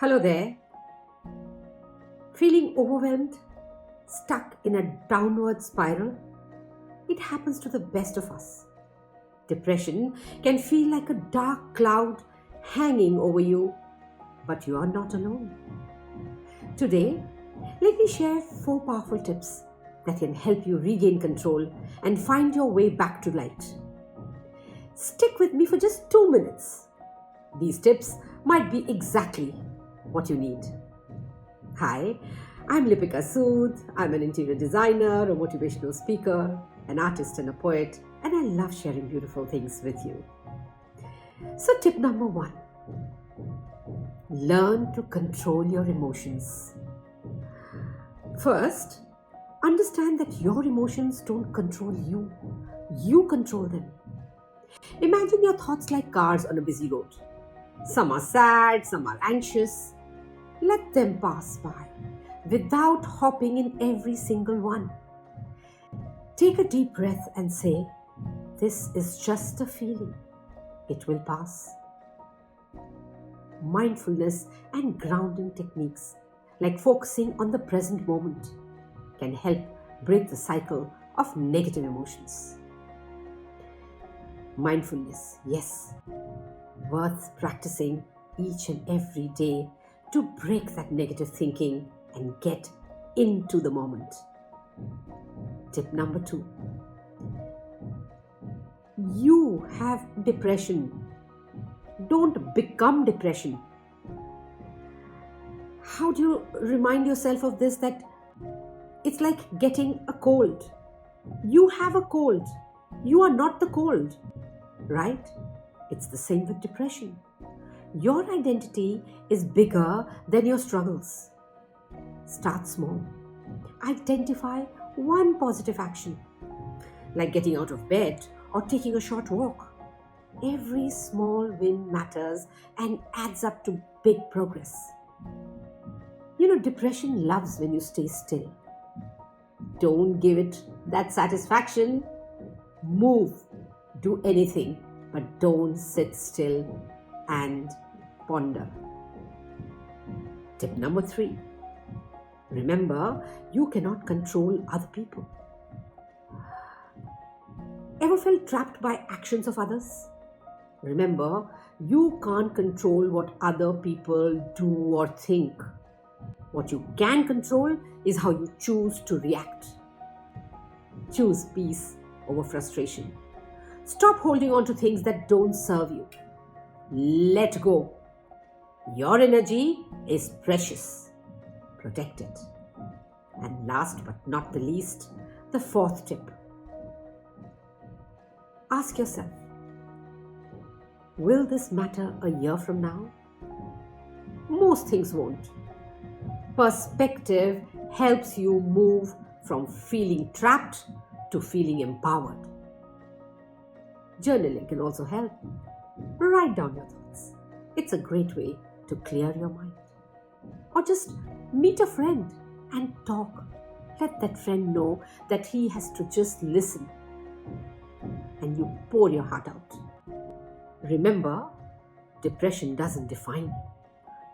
Hello there. Feeling overwhelmed? Stuck in a downward spiral? It happens to the best of us. Depression can feel like a dark cloud hanging over you, but you are not alone. Today, let me share 4 powerful tips that can help you regain control and find your way back to light. Stick with me for just 2 minutes. These tips might be exactly what you need. Hi, I'm Lipika Sud. I'm an interior designer, a motivational speaker, an artist and a poet, and I love sharing beautiful things with you. So tip number 1, learn to control your emotions. First, understand that your emotions don't control you. You control them. Imagine your thoughts like cars on a busy road. Some are sad, some are anxious. Let them pass by without hopping in every single one. Take a deep breath and say, "This is just a feeling. It will pass." Mindfulness and grounding techniques like focusing on the present moment can help break the cycle of negative emotions. Mindfulness, yes, worth practicing each and every day to break that negative thinking and get into the moment. Tip number 2. You have depression. Don't become depression. How do you remind yourself of this? That it's like getting a cold. You have a cold. You are not the cold, right? It's the same with depression. Your identity is bigger than your struggles. Start small. Identify one positive action, like getting out of bed or taking a short walk. Every small win matters and adds up to big progress. Depression loves when you stay still. Don't give it that satisfaction. Move, do anything, but don't sit still and ponder. Tip number 3. Remember, you cannot control other people. Ever felt trapped by actions of others? Remember, you can't control what other people do or think. What you can control is how you choose to react. Choose peace over frustration. Stop holding on to things that don't serve you. Let go. Your energy is precious. Protect it. And last but not the least, the 4th tip. Ask yourself, will this matter a year from now? Most things won't. Perspective helps you move from feeling trapped to feeling empowered. Journaling can also help. Write down your thoughts. It's a great way to clear your mind. Or just meet a friend and talk. Let that friend know that he has to just listen. And you pour your heart out. Remember, depression doesn't define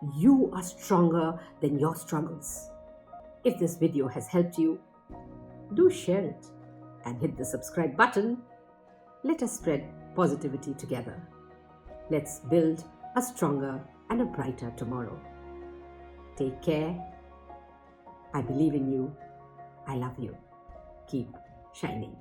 you. You are stronger than your struggles. If this video has helped you, do share it and hit the subscribe button. Let us spread positivity together. Let's build a stronger and a brighter tomorrow. Take care. I believe in you. I love you. Keep shining.